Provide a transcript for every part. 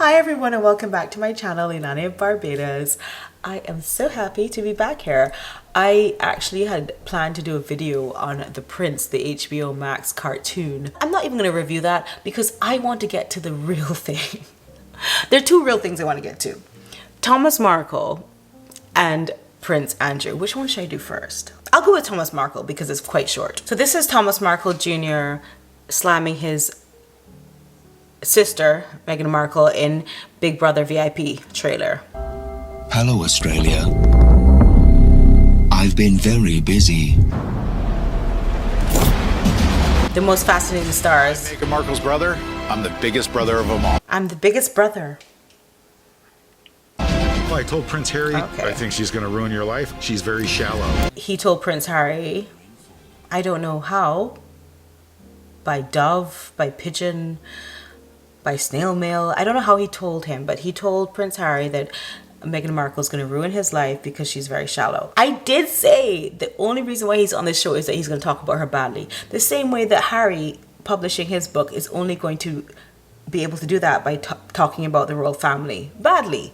Hi everyone and welcome back to my channel, Inani of Barbados. I am so happy to be back here. I actually had planned to do a video on The Prince, the HBO Max cartoon. I'm not even going to review that because I want to get to the real thing. There are two real things I want to get to. Thomas Markle and Prince Andrew. Which one should I do first? I'll go with Thomas Markle because it's quite short. So this is Thomas Markle Jr. slamming his sister, Meghan Markle, in Big Brother VIP trailer. Hello, Australia. I've been very busy. The most fascinating stars. Meghan Markle's brother. I'm the biggest brother of them all. I'm the biggest brother. Well, I told Prince Harry, Okay. I think she's going to ruin your life. She's very shallow. He told Prince Harry, I don't know how, by dove, by pigeon, by snail mail. I don't know how he told him, but he told Prince Harry that Meghan Markle is going to ruin his life because she's very shallow. I did say the only reason why he's on this show is that he's going to talk about her badly. The same way that Harry publishing his book is only going to be able to do that by talking about the royal family badly.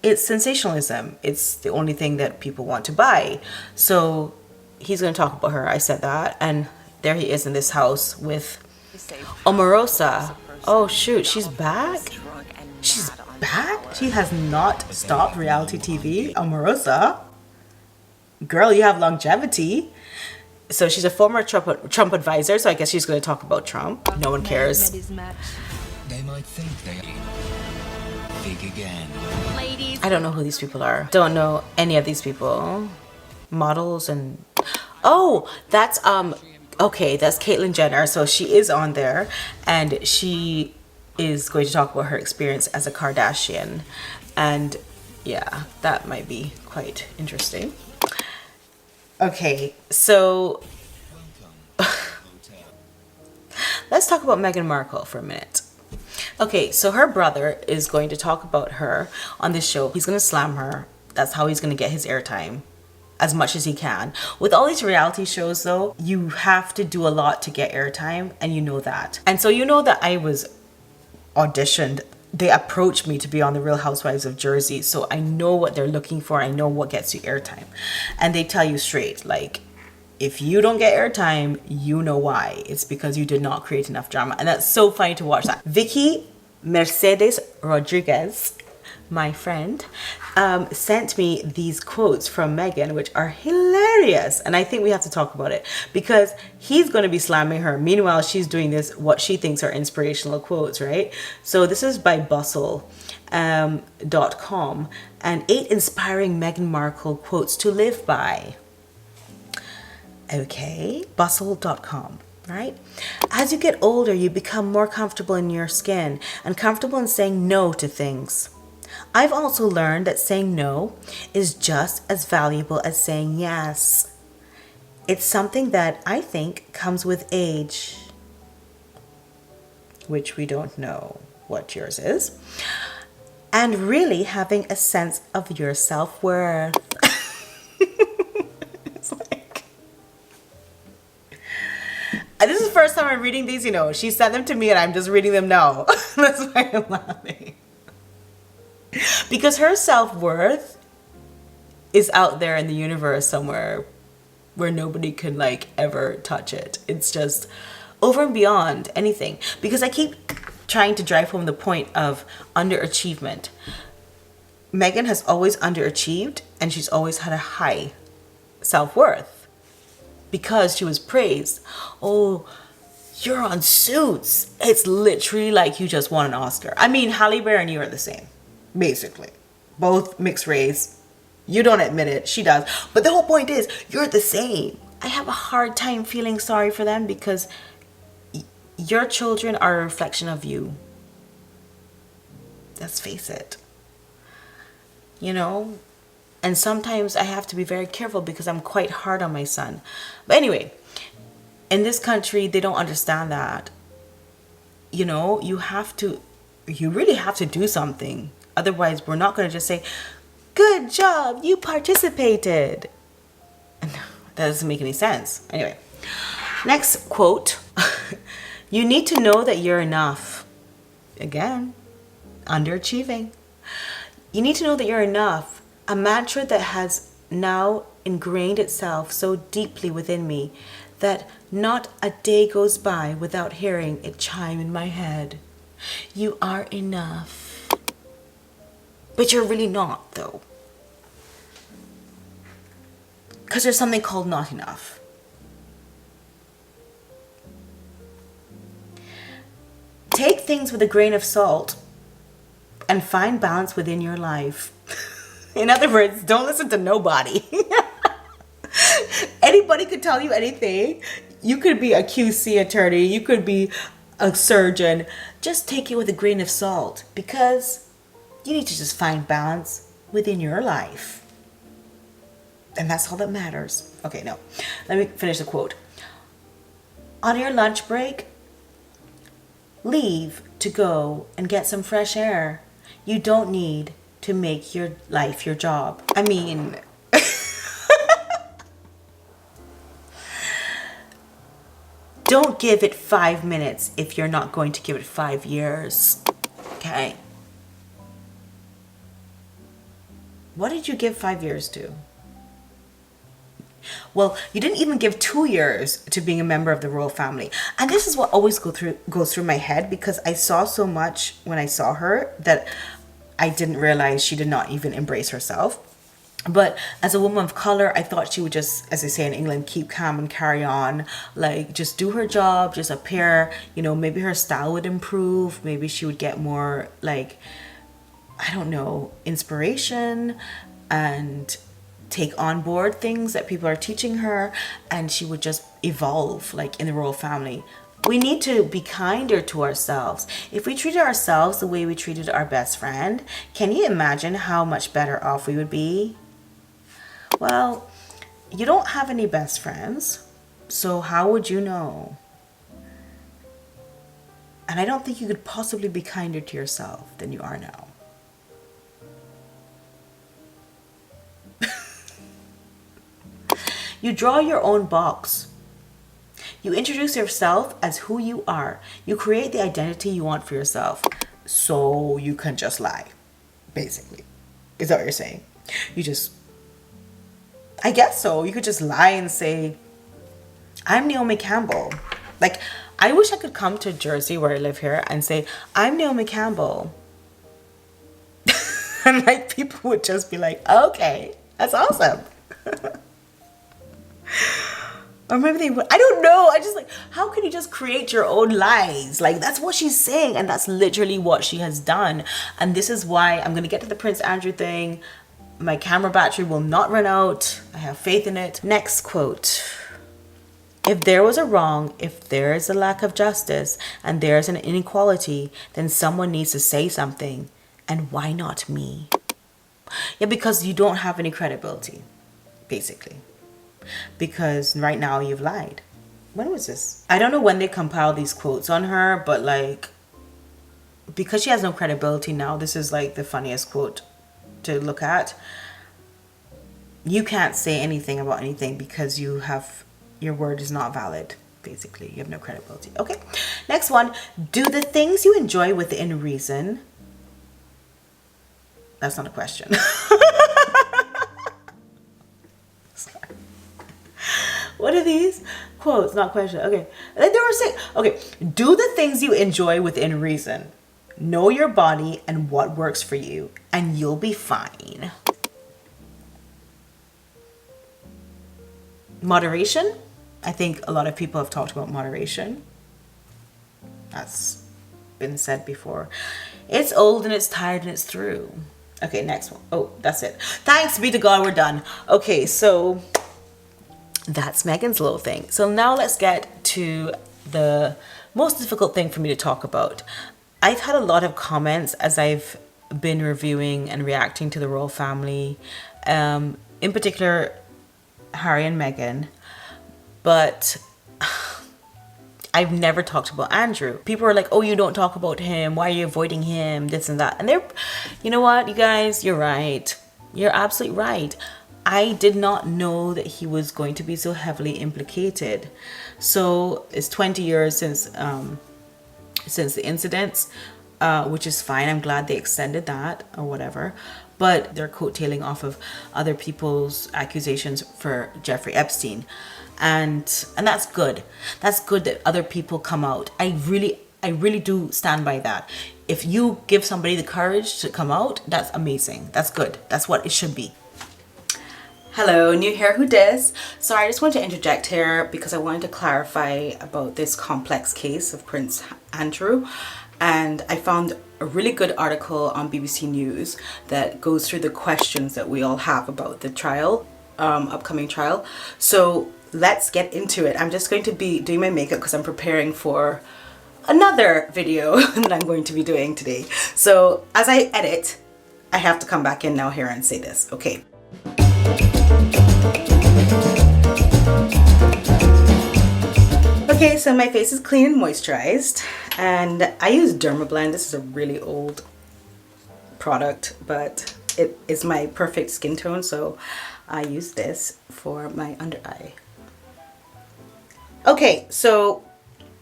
It's sensationalism. It's the only thing that people want to buy. So he's going to talk about her. I said that. And there he is in this house with Omarosa. Oh shoot, she's back? She's back? She has not stopped reality TV. Omarosa. Girl, you have longevity. So she's a former Trump advisor, so I guess she's going to talk about Trump. No one cares. They might think they are big again. I don't know who these people are. Don't know any of these people. Models and... Oh, that's... Okay, that's Caitlyn Jenner. So she is on there and she is going to talk about her experience as a Kardashian. And yeah, that might be quite interesting. Okay, so let's talk about Meghan Markle for a minute. Okay, so her brother is going to talk about her on this show. He's going to slam her. That's how he's going to get his airtime. As much as he can. With all these reality shows though, you have to do a lot to get airtime, and you know that. And so you know that I was auditioned. They approached me to be on the Real Housewives of Jersey, so I know what they're looking for. I know what gets you airtime. And they tell you straight, like, if you don't get airtime, you know why. It's because you did not create enough drama. And that's so funny to watch that. Vicky Mercedes Rodriguez, my friend, sent me these quotes from Meghan, which are hilarious. And I think we have to talk about it because he's going to be slamming her. Meanwhile, she's doing this, what she thinks are inspirational quotes, right? So this is by bustle.com and 8 inspiring Meghan Markle quotes to live by. Okay, bustle.com. Right? As you get older, you become more comfortable in your skin and comfortable in saying no to things. I've also learned that saying no is just as valuable as saying yes. It's something that I think comes with age, which we don't know what yours is, and really having a sense of your self-worth. It's like, and this is the first time I'm reading these, you know. She sent them to me and I'm just reading them now. That's why I'm laughing. Because her self-worth is out there in the universe somewhere where nobody can like ever touch it. It's just over and beyond anything. Because I keep trying to drive home the point of underachievement. Meghan has always underachieved and she's always had a high self-worth because she was praised. Oh, you're on Suits. It's literally like you just won an Oscar. I mean, Halle Berry and you are the same. Basically, both mixed race. You don't admit it, she does, but the whole point is you're the same. I have a hard time feeling sorry for them because your children are a reflection of you. Let's face it, you know. And sometimes I have to be very careful because I'm quite hard on my son. But anyway, in this country they don't understand that, you know. You really have to do something. Otherwise, we're not going to just say, good job, you participated. That doesn't make any sense. Anyway, next quote. You need to know that you're enough. Again, Underachieving. You need to know that you're enough. A mantra that has now ingrained itself so deeply within me that not a day goes by without hearing it chime in my head. You are enough. But you're really not, though. Because there's something called not enough. Take things with a grain of salt and find balance within your life. In other words, don't listen to nobody. Anybody could tell you anything. You could be a QC attorney. You could be a surgeon. Just take it with a grain of salt because you need to just find balance within your life. And that's all that matters. Okay, no. Let me finish the quote. On your lunch break, leave to go and get some fresh air. You don't need to make your life your job. I mean, don't give it 5 minutes if you're not going to give it 5 years. Okay? What did you give 5 years to? Well, you didn't even give 2 years to being a member of the royal family. And this is what always goes through my head because I saw so much when I saw her that I didn't realize she did not even embrace herself. But as a woman of color, I thought she would just, as they say in England, keep calm and carry on. Like, just do her job, just appear, you know, maybe her style would improve. Maybe she would get more, like, I don't know, inspiration and take on board things that people are teaching her. And she would just evolve, like, in the royal family. We need to be kinder to ourselves. If we treated ourselves the way we treated our best friend, can you imagine how much better off we would be? Well, you don't have any best friends, so how would you know? And I don't think you could possibly be kinder to yourself than you are now. You draw your own box. You introduce yourself as who you are. You create the identity you want for yourself. So you can just lie, basically. Is that what you're saying? I guess so. You could just lie and say, I'm Naomi Campbell. Like, I wish I could come to Jersey where I live here and say, I'm Naomi Campbell. And like people would just be like, okay, that's awesome. Or maybe they would, I don't know. I just like, how can you just create your own lies? Like, that's what she's saying. And that's literally what she has done. And this is why I'm going to get to the Prince Andrew thing. My camera battery will not run out. I have faith in it. Next quote. If there was a wrong, if there is a lack of justice, and there is an inequality, then someone needs to say something. And why not me? Yeah, because you don't have any credibility, basically. Because right now you've lied. When was this? I don't know when they compiled these quotes on her, but like, because she has no credibility now, this is like the funniest quote to look at. You can't say anything about anything because your word is not valid. Basically, you have no credibility. Okay, next one. Do the things you enjoy within reason. That's not a question. What are these? Quotes, not question. Okay. They were saying, okay, do the things you enjoy within reason. Know your body and what works for you, and you'll be fine. Moderation. I think a lot of people have talked about moderation. That's been said before. It's old and it's tired and it's through. Okay, next one. Oh, that's it. Thanks be to God, we're done. Okay, so that's Meghan's little thing. So now let's get to the most difficult thing for me to talk about. I've had a lot of comments as I've been reviewing and reacting to the royal family, in particular Harry and Meghan, but I've never talked about Andrew. People are like, oh, you don't talk about him, why are you avoiding him, this and that. And they're, you know what, you guys, you're right. You're absolutely right. I did not know that he was going to be so heavily implicated. So it's 20 years since the incidents. which is fine. I'm glad they extended that or whatever. But they're coattailing off of other people's accusations for Jeffrey Epstein. And that's good. That's good that other people come out. I really do stand by that. If you give somebody the courage to come out, that's amazing. That's good. That's what it should be. Hello, new here, who dis? So I just want to interject here because I wanted to clarify about this complex case of Prince Andrew. And I found a really good article on BBC News that goes through the questions that we all have about the trial, upcoming trial. So let's get into it. I'm just going to be doing my makeup because I'm preparing for another video that I'm going to be doing today. So as I edit, I have to come back in now here and say this, okay? Okay, so my face is clean and moisturized, and I use Dermablend. This is a really old product, but it is my perfect skin tone, so I use this for my under eye. Okay, so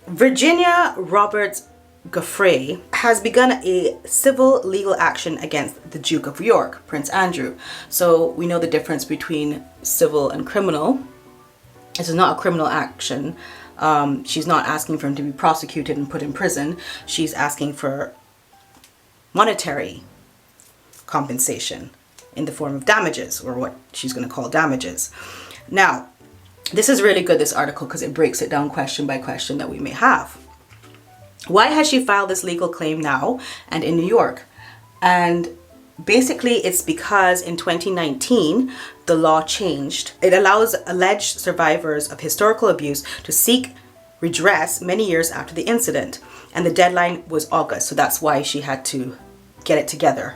Virginia Robertsgiuffre has begun a civil legal action against the Duke of York, Prince Andrew. So we know the difference between civil and criminal. This is not a criminal action. She's not asking for him to be prosecuted and put in prison. She's asking for monetary compensation in the form of damages, or what she's going to call damages. Now, this is really good, this article, because it breaks it down question by question that we may have. Why has she filed this legal claim now and in New York? And basically it's because in 2019 the law changed. It allows alleged survivors of historical abuse to seek redress many years after the incident, and the deadline was August, so that's why she had to get it together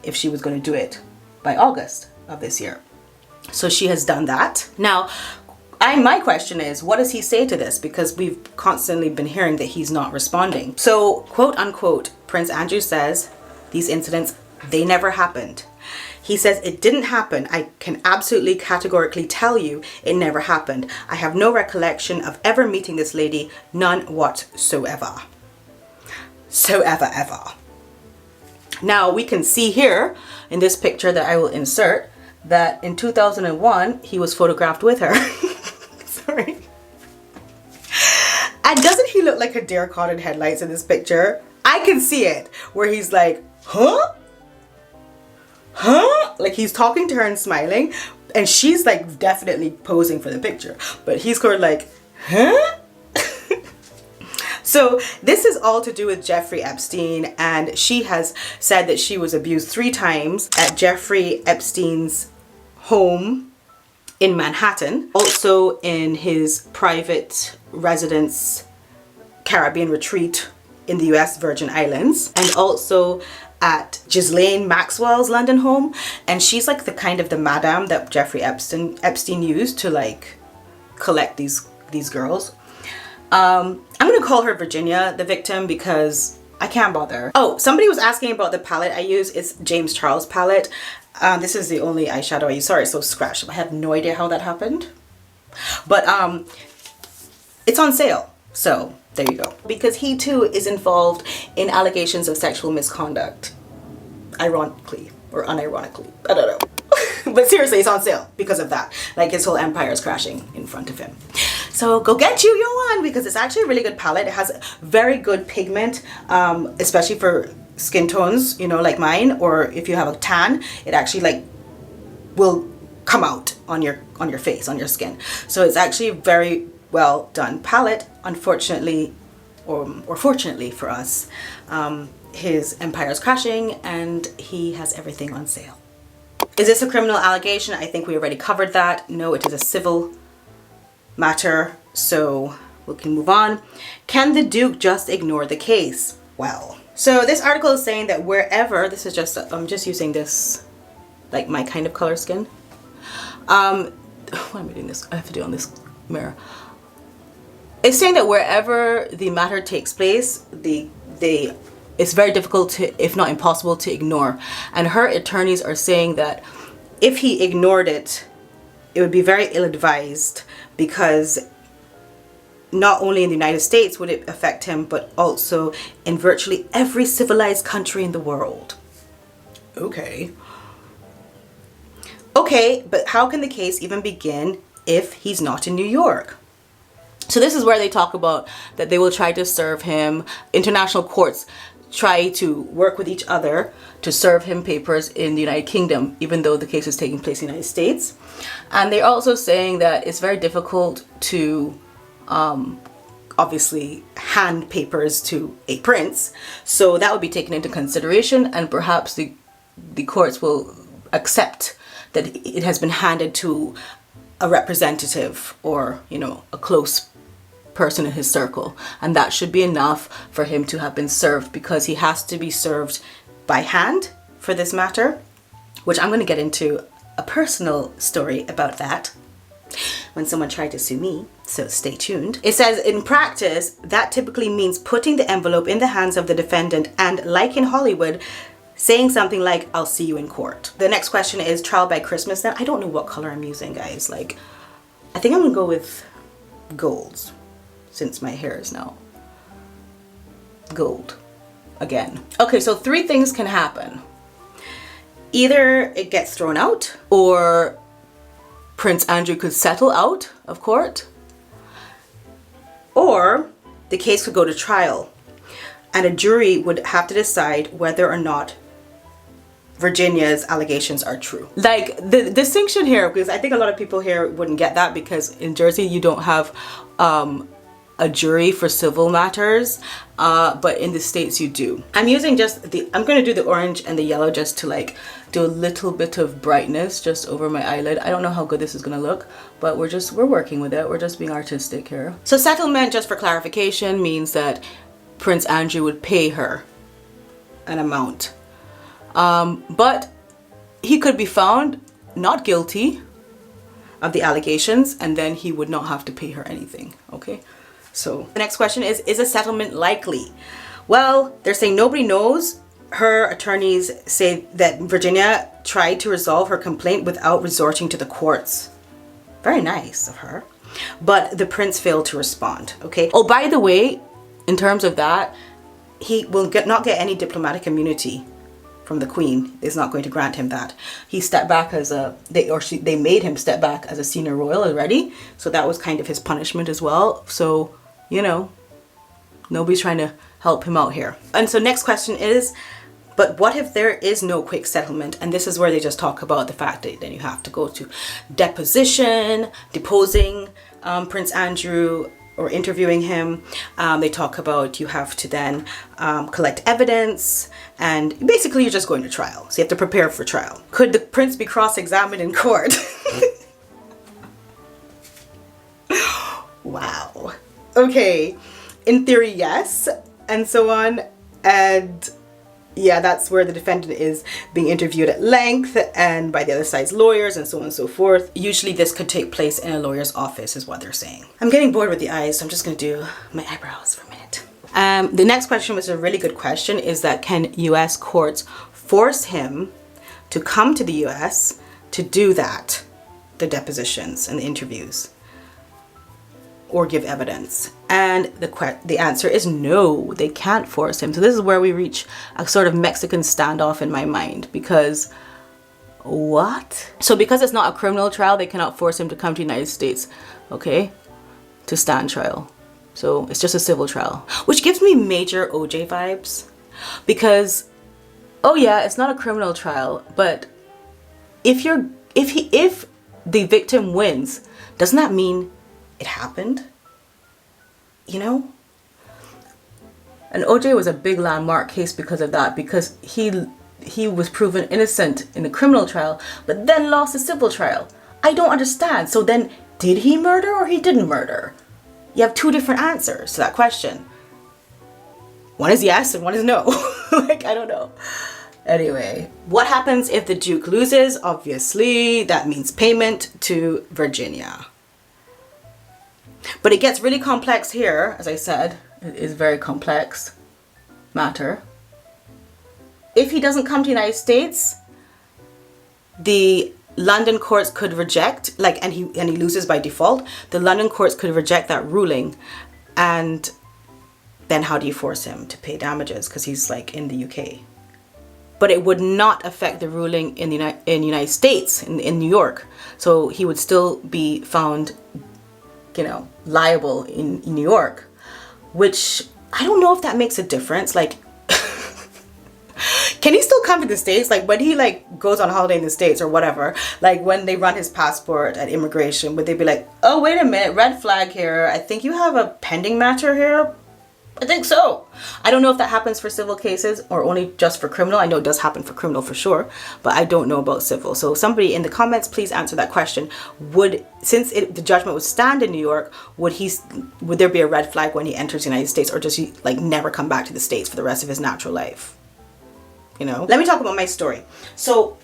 if she was going to do it by August of this year. So she has done that. Now my question is, what does he say to this? Because we've constantly been hearing that he's not responding. So, quote unquote, Prince Andrew says these incidents, they never happened. He says it didn't happen. I can absolutely categorically tell you it never happened. I have no recollection of ever meeting this lady, none whatsoever. Ever. Now we can see here in this picture that I will insert that in 2001 he was photographed with her. Sorry. And doesn't he look like a deer caught in headlights in this picture? I can see it where he's like, huh? Like he's talking to her and smiling, and she's like definitely posing for the picture, but he's sort of like, huh? So this is all to do with Jeffrey Epstein, and she has said that she was abused 3 times at Jeffrey Epstein's home in Manhattan, also in his private residence Caribbean retreat in the US Virgin Islands, and also at Ghislaine Maxwell's London home. And she's like the kind of the madam that Jeffrey Epstein used to like collect these girls. I'm gonna call her Virginia the victim because I can't bother. Oh, somebody was asking about the palette I use. It's James Charles palette. This is the only eyeshadow I use. Sorry, it's so scratched. I have no idea how that happened. But it's on sale. So there you go. Because he too is involved in allegations of sexual misconduct. Ironically or unironically. I don't know. But seriously, it's on sale because of that. Like his whole empire is crashing in front of him. So go get you your one, because it's actually a really good palette. It has very good pigment, especially for skin tones, you know, like mine, or if you have a tan, it actually like will come out on your face, on your skin. So it's actually a very well done palette. Unfortunately, or fortunately for us, his empire is crashing and he has everything on sale. Is this a criminal allegation? I think we already covered that. No, it is a civil matter, so we can move on. Can the Duke just ignore the case? Well, so this article is saying that wherever, this is just, I'm just using this, like my kind of color skin. Why am I doing this? I have to do it on this mirror. It's saying that wherever the matter takes place, it's very difficult to, if not impossible, to ignore. And her attorneys are saying that if he ignored it, it would be very ill-advised, because not only in the United States would it affect him, but also in virtually every civilized country in the world. Okay. Okay, but how can the case even begin if he's not in New York? So this is where they talk about that they will try to serve him. International courts try to work with each other to serve him papers in the United Kingdom, even though the case is taking place in the United States. And they're also saying that it's very difficult to obviously hand papers to a prince. So that would be taken into consideration, and perhaps the courts will accept that it has been handed to a representative or, you know, a close person in his circle, and that should be enough for him to have been served, because he has to be served by hand for this matter, which I'm going to get into a personal story about that when someone tried to sue me, so stay tuned. It says, in practice, that typically means putting the envelope in the hands of the defendant and, like in Hollywood, saying something like, I'll see you in court. The next question is trial by Christmas. Then I don't know what color I'm using, guys. Like, I think I'm gonna go with golds, since my hair is now gold again. Okay, so 3 things can happen. Either it gets thrown out, or Prince Andrew could settle out of court, or the case could go to trial, and a jury would have to decide whether or not Virginia's allegations are true. Like, the distinction here, because I think a lot of people here wouldn't get that, because in Jersey you don't have a jury for civil matters, but in the States you do. I'm using I'm going to do the orange and the yellow just to like do a little bit of brightness just over my eyelid. I don't know how good this is going to look, but we're working with it. We're just being artistic here. So settlement, just for clarification, means that Prince Andrew would pay her an amount. But he could be found not guilty of the allegations, and then he would not have to pay her anything, okay? So the next question is a settlement likely? Well, they're saying nobody knows. Her attorneys say that Virginia tried to resolve her complaint without resorting to the courts. Very nice of her. But the prince failed to respond, okay? Oh, by the way, in terms of that, he will not get any diplomatic immunity from the Queen. Is not going to grant him that. He stepped back they made him step back as a senior royal already. So that was kind of his punishment as well. So, you know, nobody's trying to help him out here. And so next question is, but what if there is no quick settlement? And this is where they just talk about the fact that then you have to go to deposing Prince Andrew, or interviewing him. They talk about you have to then collect evidence, and basically you're just going to trial. So you have to prepare for trial. Could the prince be cross-examined in court? Wow. Okay, in theory, yes, and so on. And yeah, that's where the defendant is being interviewed at length and by the other side's lawyers and so on and so forth. Usually this could take place in a lawyer's office is what they're saying. I'm getting bored with the eyes, so I'm just gonna do my eyebrows for a minute. The next question, was a really good question, is that can US courts force him to come to the US to do that, the depositions and the interviews, or give evidence? And the answer is no, they can't force him. So this is where we reach a sort of Mexican standoff in my mind, because what? So because it's not a criminal trial, they cannot force him to come to the United States, okay, to stand trial. So it's just a civil trial, which gives me major OJ vibes, because, oh yeah, it's not a criminal trial, but if the victim wins, doesn't that mean it happened? You know? And OJ was a big landmark case because of that, because he was proven innocent in the criminal trial, but then lost the civil trial. I don't understand. So then, did he murder or he didn't murder? You have 2 different answers to that question. One is yes and one is no. Like, I don't know. Anyway, what happens if the Duke loses? Obviously, that means payment to Virginia. But it gets really complex here, as I said. It is a very complex matter. If he doesn't come to the United States, the London courts could reject, and he loses by default, the London courts could reject that ruling, And then how do you force him to pay damages because he's like in the UK? But it would not affect the ruling in the United States, in New York. So he would still be found, you know, liable in New York, which I don't know if that makes a difference. Like, can he still come to the States? Like when he like goes on holiday in the States or whatever, like when they run his passport at immigration, would they be like, oh, wait a minute, red flag here. I think you have a pending matter here. I think so. I don't know if that happens for civil cases or only just for criminal. I know it does happen for criminal for sure, but I don't know about civil. So somebody in the comments, please answer that question. Since the judgment would stand in New York, would there be a red flag when he enters the United States, or does he like never come back to the States for the rest of his natural life? You know, let me talk about my story. So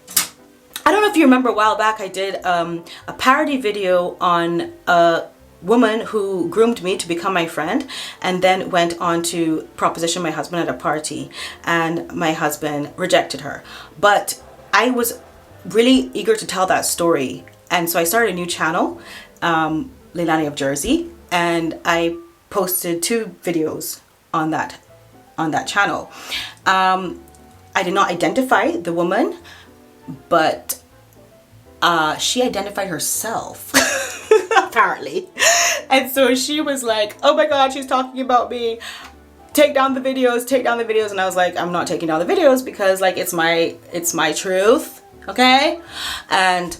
I don't know if you remember a while back, I did a parody video on a woman who groomed me to become my friend and then went on to proposition my husband at a party, and my husband rejected her. But I was really eager to tell that story, and so I started a new channel, Leilani of Jersey, and I posted 2 videos on that channel. I did not identify the woman, but she identified herself apparently. And so she was like, oh my god, she's talking about me, take down the videos, take down the videos. And I was like, I'm not taking down the videos because like it's my truth, okay? And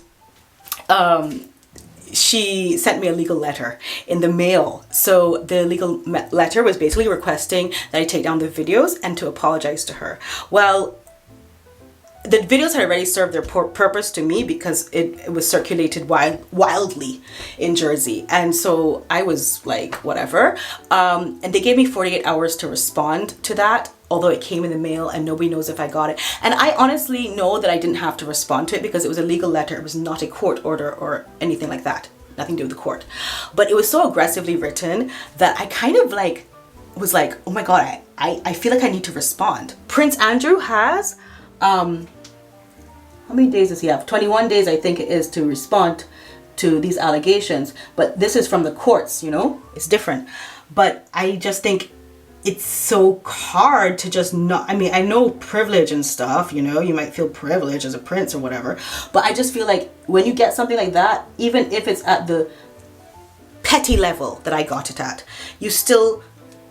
she sent me a legal letter in the mail. So the legal letter was basically requesting that I take down the videos and to apologize to her. Well, the videos had already served their purpose to me because it was circulated wildly in Jersey. And so I was like, whatever. And they gave me 48 hours to respond to that, although it came in the mail and nobody knows if I got it. And I honestly know that I didn't have to respond to it because it was a legal letter. It was not a court order or anything like that. Nothing to do with the court. But it was so aggressively written that I kind of like was like, oh my god, I feel like I need to respond. Prince Andrew has how many days does he have? 21 days I think it is to respond to these allegations, but this is from the courts, you know, it's different. But I just think it's so hard to just not, I mean, I know privilege and stuff, you know, you might feel privileged as a prince or whatever, but I just feel like when you get something like that, even if it's at the petty level that I got it at, you still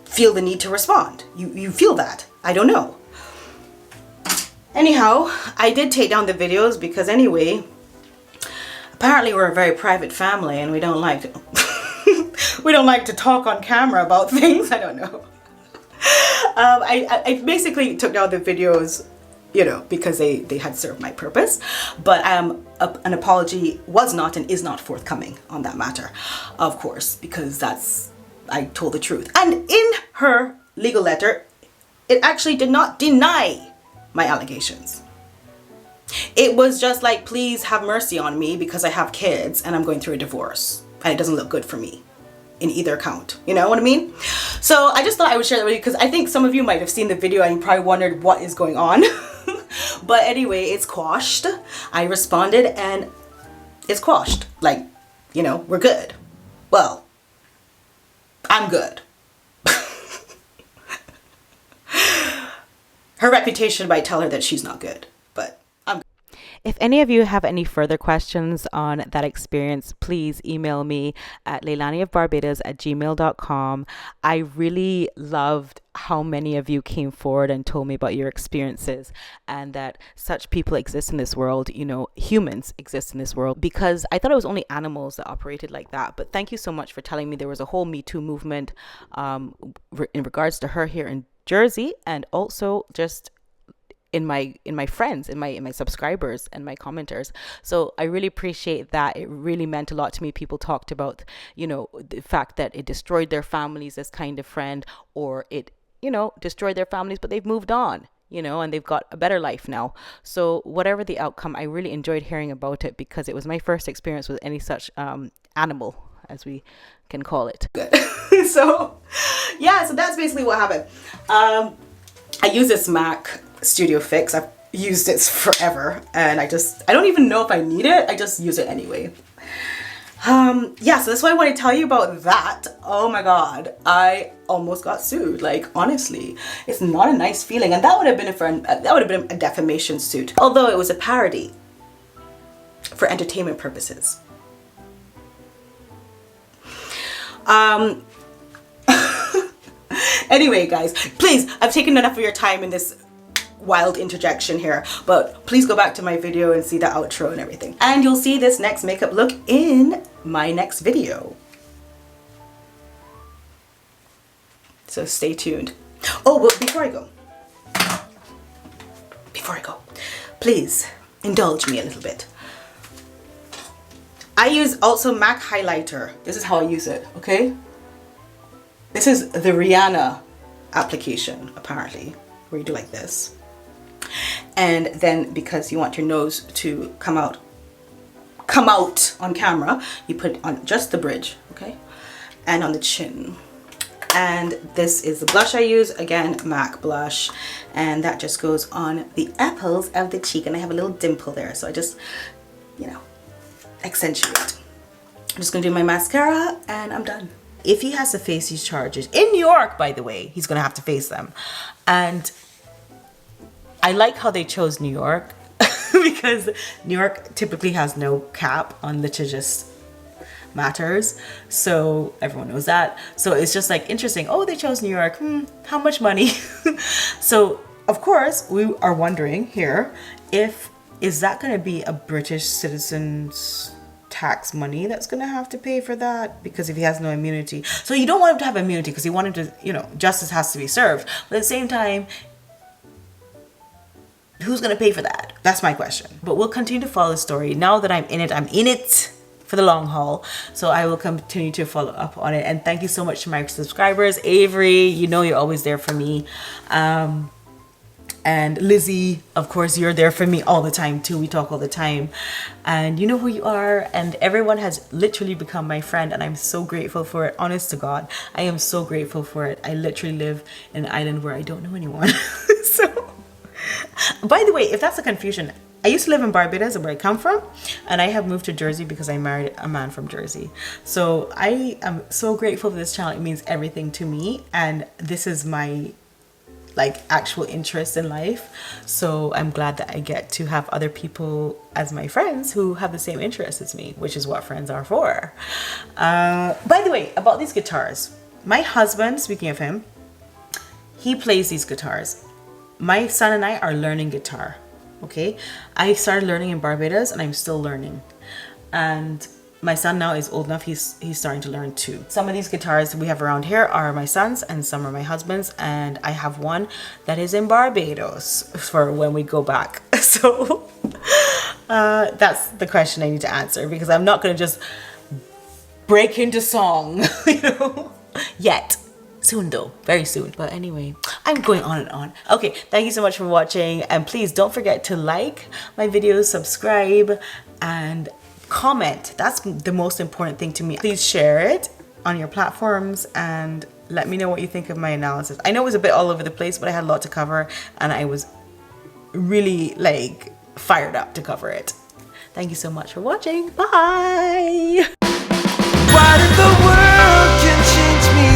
feel the need to respond. You feel that. I don't know. Anyhow, I did take down the videos because anyway, apparently we're a very private family and we don't like to, we don't like to talk on camera about things. I don't know. I basically took down the videos, you know, because they had served my purpose. But an apology was not and is not forthcoming on that matter, of course, because I told the truth. And in her legal letter, it actually did not deny my allegations. It was just like, please have mercy on me because I have kids and I'm going through a divorce and it doesn't look good for me in either account. You know what I mean? So I just thought I would share that with you because I think some of you might have seen the video and you probably wondered what is going on. But anyway, it's quashed. I responded and it's quashed. Like, you know, we're good. Well, I'm good. Her reputation might tell her that she's not good, but I'm good. If any of you have any further questions on that experience, please email me at leilaniofbarbados@gmail.com. I really loved how many of you came forward and told me about your experiences and that such people exist in this world, you know, humans exist in this world, because I thought it was only animals that operated like that. But thank you so much for telling me there was a whole Me Too movement in regards to her here in Jersey, and also just in my friends, in my subscribers and my commenters. So I really appreciate that. It really meant a lot to me. People talked about, you know, the fact that it destroyed their families, this kind of friend, or it, you know, destroyed their families, but they've moved on, you know, and they've got a better life now. So whatever the outcome, I really enjoyed hearing about it because it was my first experience with any such animal, as we can call it. So yeah, so that's basically what happened. I use this Mac Studio Fix. I've used it forever and I don't even know if I need it. I just use it anyway. Yeah, so that's why I want to tell you about that. Oh my god, I almost got sued. Like, honestly, it's not a nice feeling, and that would have been a defamation suit, although it was a parody for entertainment purposes. Anyway, guys, please, I've taken enough of your time in this wild interjection here, but please go back to my video and see the outro and everything. And you'll see this next makeup look in my next video. So stay tuned. Oh, but before I go, please indulge me a little bit. I use also MAC highlighter. This is how I use it, okay? This is the Rihanna application, apparently, where you do like this. And then because you want your nose to come out on camera, you put it on just the bridge, okay? And on the chin. And this is the blush I use, again, MAC blush. And that just goes on the apples of the cheek. And I have a little dimple there, so I just, you know, accentuate. I'm just gonna do my mascara and I'm done. If he has to face these charges in New York, by the way, he's gonna have to face them. And I like how they chose New York because New York typically has no cap on litigious matters, so everyone knows that. So it's just like interesting. Oh, they chose New York. How much money? So of course we are wondering here, is that going to be a British citizen's tax money that's going to have to pay for that, because if he has no immunity. So you don't want him to have immunity because you want him to, you know, justice has to be served, but at the same time, who's going to pay for that? That's my question. But we'll continue to follow the story. Now that I'm in it for the long haul. So I will continue to follow up on it. And thank you so much to my subscribers. Avery, you know you're always there for me. And Lizzie, of course, you're there for me all the time too. We talk all the time. And you know who you are. And everyone has literally become my friend. And I'm so grateful for it. Honest to God, I am so grateful for it. I literally live in an island where I don't know anyone. So, by the way, if that's a confusion, I used to live in Barbados, where I come from, and I have moved to Jersey because I married a man from Jersey. So I am so grateful for this channel. It means everything to me, and this is my actual interest in life. So I'm glad that I get to have other people as my friends who have the same interests as me, which is what friends are for. By the way, about these guitars, my husband, speaking of him, he plays these guitars. My son and I are learning guitar. Okay, I started learning in Barbados and I'm still learning, and my son now is old enough, he's starting to learn too. Some of these guitars we have around here are my son's and some are my husband's, and I have one that is in Barbados for when we go back. So that's the question I need to answer, because I'm not going to just break into song, you know, yet. Soon though, very soon. But anyway, I'm going on and on. Okay, thank you so much for watching, and please don't forget to like my videos, subscribe, and comment. That's the most important thing to me. Please share it on your platforms and let me know what you think of my analysis. I know it was a bit all over the place, but I had a lot to cover and I was really fired up to cover it. Thank you so much for watching. Bye. Why did the world can change me?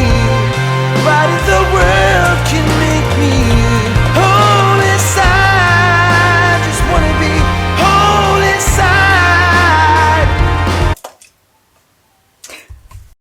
Why did the world